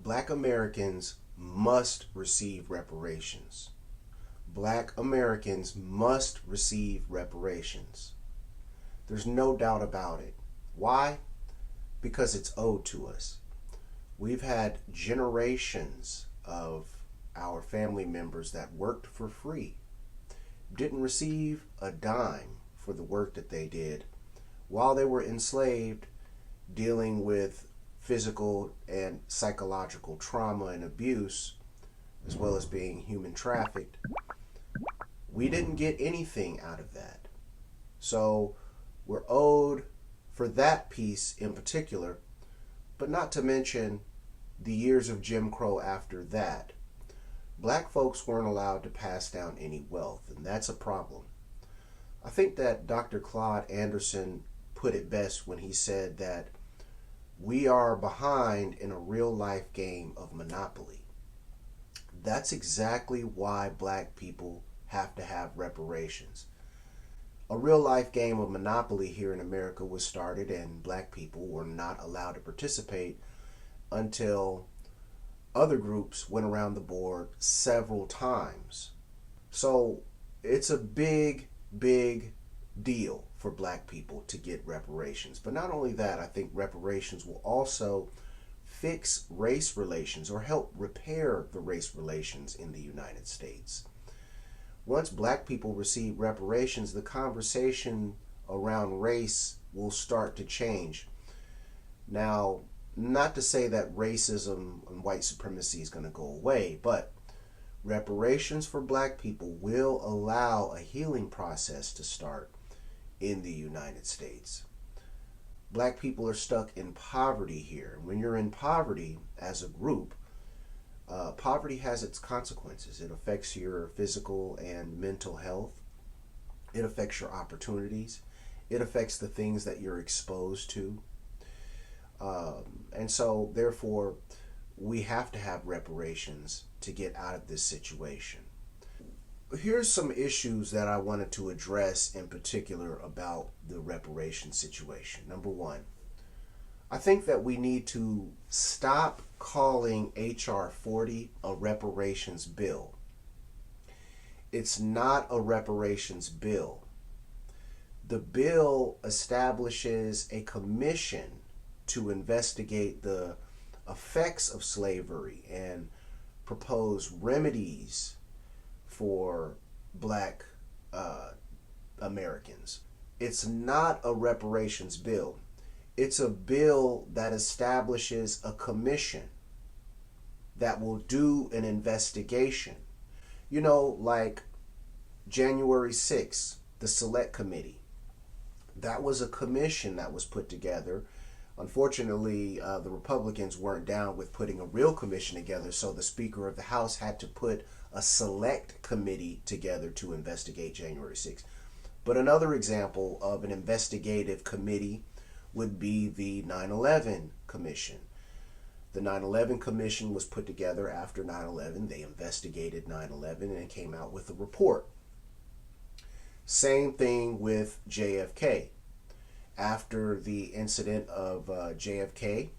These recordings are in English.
Black Americans must receive reparations. Black Americans must receive reparations. There's no doubt about it. Why? Because it's owed to us. We've had generations of our family members that worked for free, didn't receive a dime for the work that they did while they were enslaved, dealing with physical and psychological trauma and abuse, as well as being human trafficked. We didn't get anything out of that. So we're owed for that piece in particular, but not to mention the years of Jim Crow after that. Black folks weren't allowed to pass down any wealth, and that's a problem. I think that Dr. Claude Anderson put it best when he said that we are behind in a real life game of Monopoly. That's exactly why black people have to have reparations. A real life game of Monopoly here in America was started, and black people were not allowed to participate until other groups went around the board several times. So it's a big deal for black people to get reparations. But not only that, I think reparations will also fix race relations or help repair the race relations in the United States. Once black people receive reparations, the conversation around race will start to change. Now, not to say that racism and white supremacy is going to go away, but reparations for black people will allow a healing process to start in the United States. Black people are stuck in poverty here. When you're in poverty as a group, poverty has its consequences. It affects your physical and mental health. It affects your opportunities. It affects the things that you're exposed to. And so, therefore, we have to have reparations to get out of this situation. Here's some issues that I wanted to address in particular about the reparations situation. Number one, I think that we need to stop calling H.R. 40 a reparations bill. It's not a reparations bill. The bill establishes a commission to investigate the effects of slavery and propose remedies for black Americans. It's not a reparations bill. It's a bill that establishes a commission that will do an investigation. You know, like January 6th, the Select Committee. That was a commission that was put together. Unfortunately, the Republicans weren't down with putting a real commission together, so the Speaker of the House had to put a select committee together to investigate January 6th. But another example of an investigative committee would be the 9/11 Commission. The 9/11 Commission was put together after 9/11. They investigated 9/11 and came out with a report. Same thing with JFK. After the incident of JFK,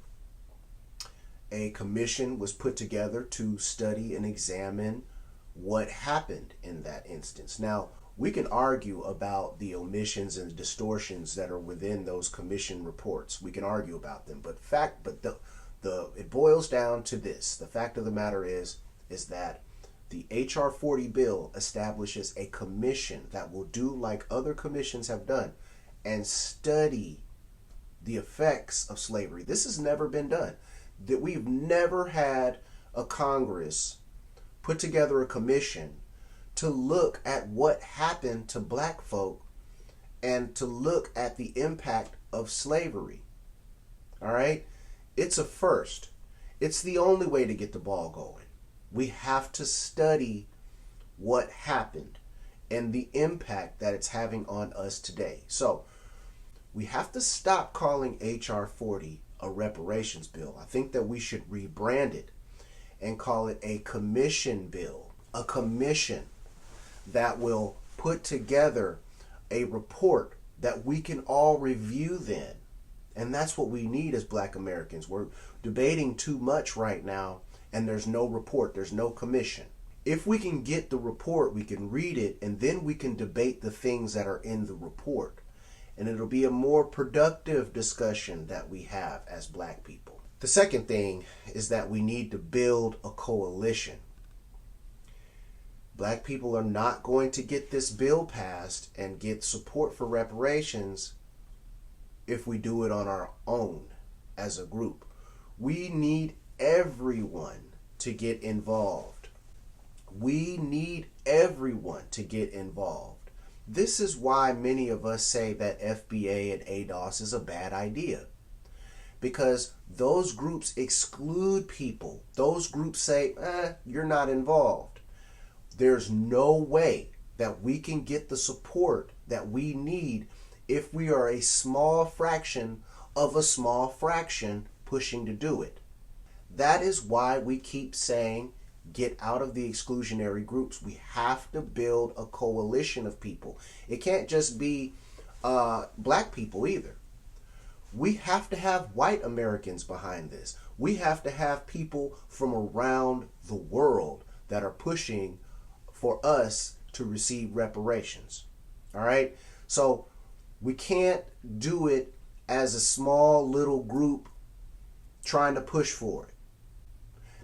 a commission was put together to study and examine what happened in that instance. Now, we can argue about the omissions and distortions that are within those commission reports. We can argue about them, but it boils down to this. The fact of the matter is that the H.R. 40 bill establishes a commission that will do like other commissions have done and study the effects of slavery. This has never been done. That we've never had a Congress put together a commission to look at what happened to black folk and to look at the impact of slavery. All right? It's a first. It's the only way to get the ball going. We have to study what happened and the impact that it's having on us today. So we have to stop calling H.R. 40 a reparations bill. I think that we should rebrand it and call it a commission bill. A commission that will put together a report that we can all review then And that's what we need as Black Americans. We're debating too much right now, and there's no report, there's no commission. If we can get the report, we can read it, and then we can debate the things that are in the report. And it'll be a more productive discussion that we have as Black people. The second thing is that we need to build a coalition. Black people are not going to get this bill passed and get support for reparations if we do it on our own as a group. We need everyone to get involved. We need everyone to get involved. This is why many of us say that FBA and ADOS is a bad idea. Because those groups exclude people. Those groups say, you're not involved. There's no way that we can get the support that we need if we are a small fraction of a small fraction pushing to do it. That is why we keep saying, get out of the exclusionary groups. We have to build a coalition of people. It can't just be Black people either. We have to have white Americans behind this. We have to have people from around the world that are pushing for us to receive reparations. All right? So we can't do it as a small little group trying to push for it.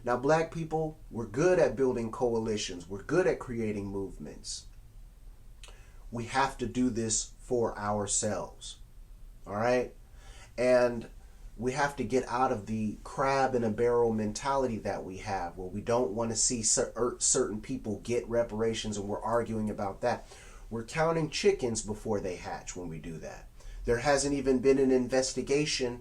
Now, Black people, we're good at building coalitions. We're good at creating movements. We have to do this for ourselves. All right? And we have to get out of the crab in a barrel mentality that we have, where we don't want to see certain people get reparations and we're arguing about that. We're counting chickens before they hatch when we do that. There hasn't even been an investigation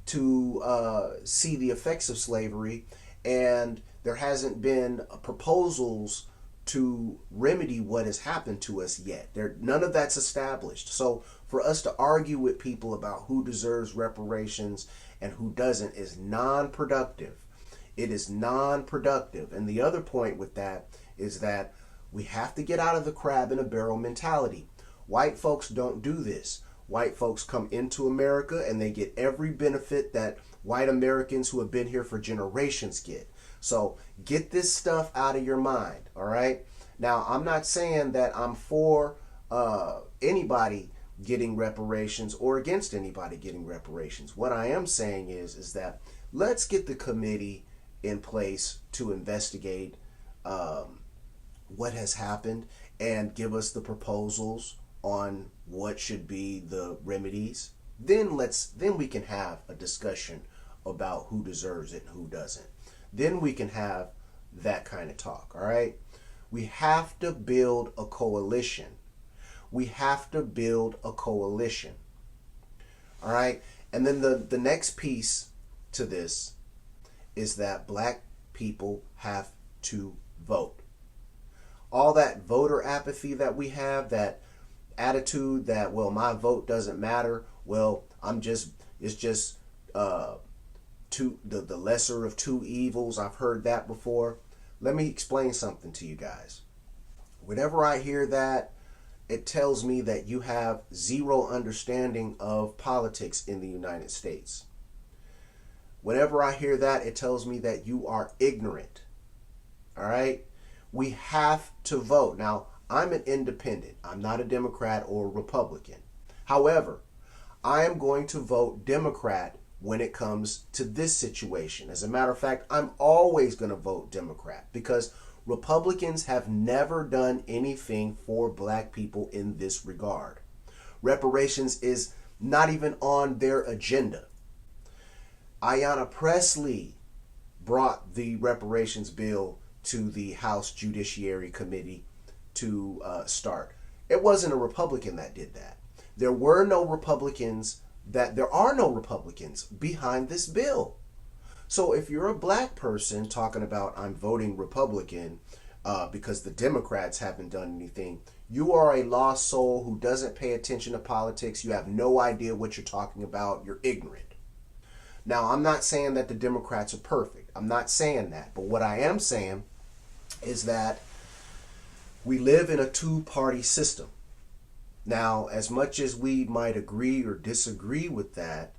to see the effects of slavery, and there hasn't been proposals to remedy what has happened to us yet. None of that's established. So for us to argue with people about who deserves reparations and who doesn't is non-productive. It is non-productive. And the other point with that is that we have to get out of the crab in a barrel mentality. White folks don't do this. White folks come into America and they get every benefit that white Americans who have been here for generations get. So get this stuff out of your mind, all right? Now, I'm not saying that I'm for anybody getting reparations or against anybody getting reparations. What I am saying is that let's get the committee in place to investigate what has happened and give us the proposals on what should be the remedies. Then we can have a discussion about who deserves it and who doesn't. Then we can have that kind of talk, all right? We have to build a coalition. We have to build a coalition, all right? And then the next piece to this is that Black people have to vote. All that voter apathy that we have, that attitude that, well, my vote doesn't matter, well, it's just the lesser of two evils. I've heard that before. Let me explain something to you guys. Whenever I hear that, it tells me that you have zero understanding of politics in the United States. Whenever I hear that, it tells me that you are ignorant. All right? We have to vote. Now, I'm an independent. I'm not a Democrat or Republican. However, I am going to vote Democrat when it comes to this situation. As a matter of fact, I'm always going to vote Democrat because Republicans have never done anything for Black people in this regard. Reparations is not even on their agenda. Ayanna Pressley brought the reparations bill to the House Judiciary Committee to start. It wasn't a Republican that did that. There are no Republicans behind this bill. So if you're a Black person talking about I'm voting Republican because the Democrats haven't done anything, you are a lost soul who doesn't pay attention to politics. You have no idea what you're talking about. You're ignorant. Now, I'm not saying that the Democrats are perfect. I'm not saying that. But what I am saying is that we live in a two-party system. Now, as much as we might agree or disagree with that,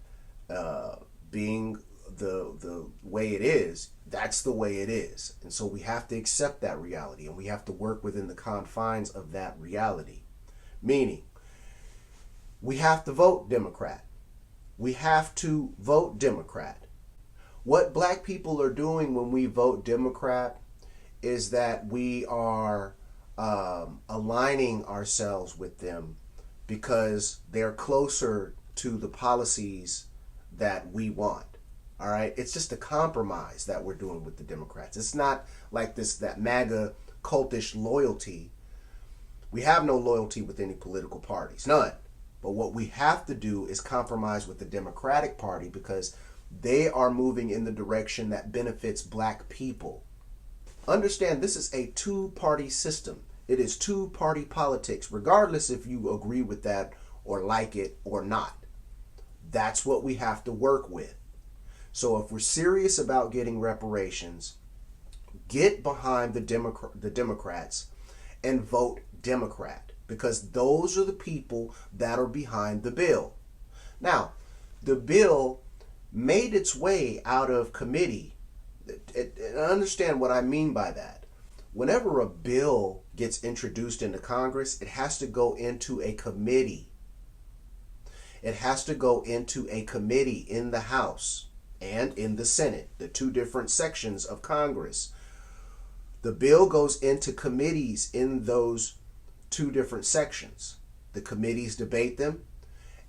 Being the way it is, that's the way it is. And so we have to accept that reality, and we have to work within the confines of that reality. Meaning, we have to vote Democrat. We have to vote Democrat. What black people are doing when we vote Democrat is that we are aligning ourselves with them because they're closer to the policies that we want. All right, it's just a compromise that we're doing with the Democrats. It's not like that MAGA cultish loyalty. We have no loyalty with any political parties, none. But what we have to do is compromise with the Democratic Party because they are moving in the direction that benefits black people. Understand, this is a two-party system. It is two-party politics, regardless if you agree with that or like it or not. That's what we have to work with. So if we're serious about getting reparations, get behind the Democrats and vote Democrat, because those are the people that are behind the bill. Now, the bill made its way out of committee. Understand what I mean by that. Whenever a bill gets introduced into Congress, it has to go into a committee. It has to go into a committee in the House and in the Senate, the two different sections of Congress. The bill goes into committees in those two different sections. The committees debate them,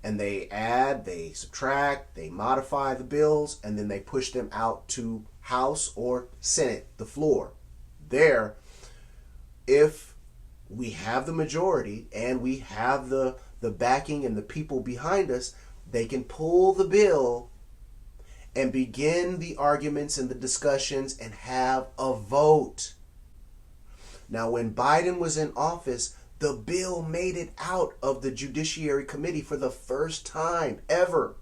and they add, they subtract, they modify the bills, and then they push them out to House or Senate, the floor. There, if we have the majority and we have the backing and the people behind us, they can pull the bill and begin the arguments and the discussions and have a vote. Now, when Biden was in office, the bill made it out of the Judiciary Committee for the first time ever.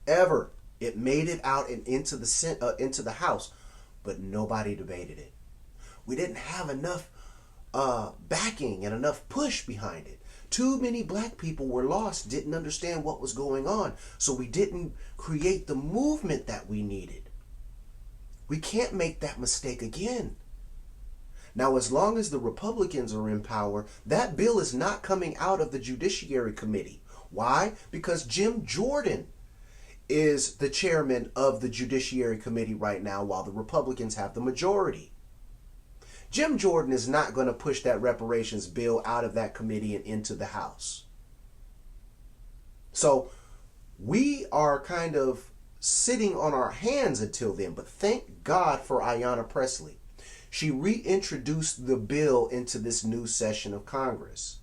Ever. It made it out and into the House, but nobody debated it. We didn't have enough backing and enough push behind it. Too many black people were lost, didn't understand what was going on, so we didn't create the movement that we needed. We can't make that mistake again. Now, as long as the Republicans are in power, that bill is not coming out of the Judiciary Committee. Why? Because Jim Jordan is the chairman of the Judiciary Committee right now while the Republicans have the majority. Jim Jordan is not going to push that reparations bill out of that committee and into the House. So we are kind of sitting on our hands until then, but thank God for Ayanna Pressley. She reintroduced the bill into this new session of Congress.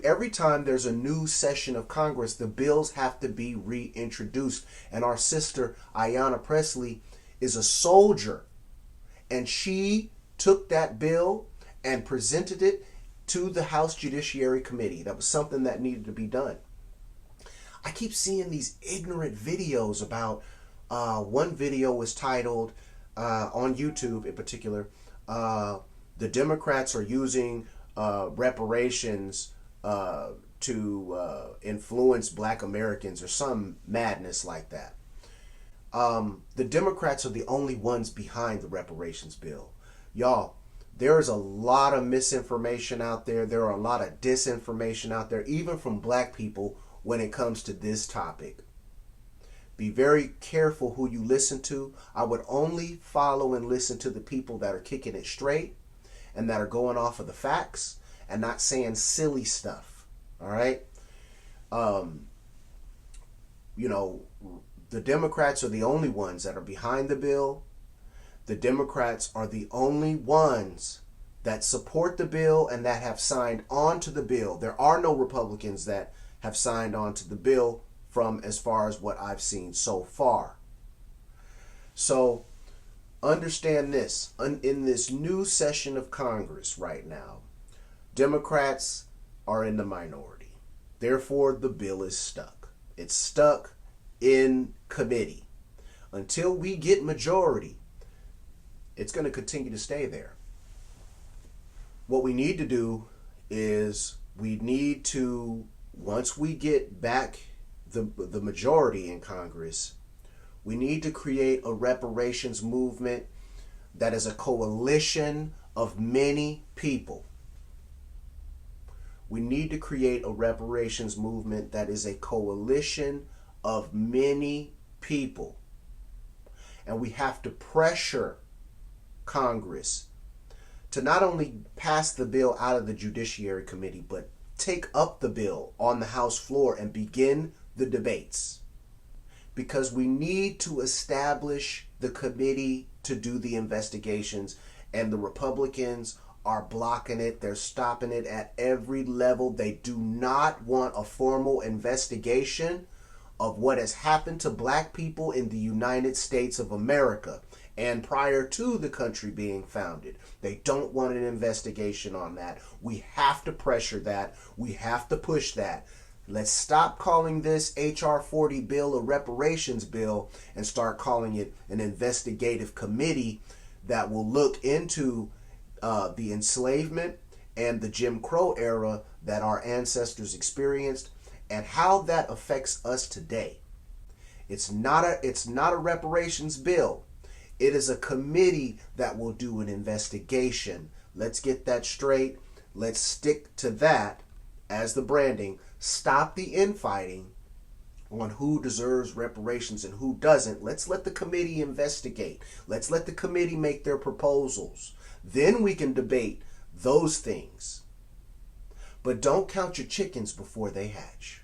Every time there's a new session of Congress, the bills have to be reintroduced. And our sister Ayanna Pressley is a soldier, and she took that bill and presented it to the House Judiciary Committee. That was something that needed to be done. I keep seeing these ignorant videos about, one video was titled, on YouTube in particular, the Democrats are using reparations to influence black Americans or some madness like that. The Democrats are the only ones behind the reparations bill. Y'all, there is a lot of misinformation out there. There are a lot of disinformation out there, even from black people, when it comes to this topic. Be very careful who you listen to. I would only follow and listen to the people that are kicking it straight and that are going off of the facts and not saying silly stuff. All right? The Democrats are the only ones that are behind the bill. The Democrats are the only ones that support the bill and that have signed on to the bill. There are no Republicans that have signed on to the bill from as far as what I've seen so far. So understand this. In this new session of Congress right now, Democrats are in the minority. Therefore, the bill is stuck. It's stuck in committee. Until we get majority, it's going to continue to stay there. What we need to do is we need to, once we get back the majority in Congress, we need to create a reparations movement that is a coalition of many people. We need to create a reparations movement that is a coalition of many people. And we have to pressure Congress to not only pass the bill out of the Judiciary Committee, but take up the bill on the House floor and begin the debates. Because we need to establish the committee to do the investigations, and the Republicans are blocking it. They're stopping it at every level. They do not want a formal investigation of what has happened to black people in the United States of America and prior to the country being founded. They don't want an investigation on that. We have to pressure that. We have to push that. Let's stop calling this H.R. 40 bill a reparations bill and start calling it an investigative committee that will look into the enslavement and the Jim Crow era that our ancestors experienced and how that affects us today. It's not a reparations bill. It is a committee that will do an investigation. Let's get that straight. Let's stick to that as the branding. Stop the infighting on who deserves reparations and who doesn't. Let's let the committee investigate. Let's let the committee make their proposals. Then we can debate those things. But don't count your chickens before they hatch.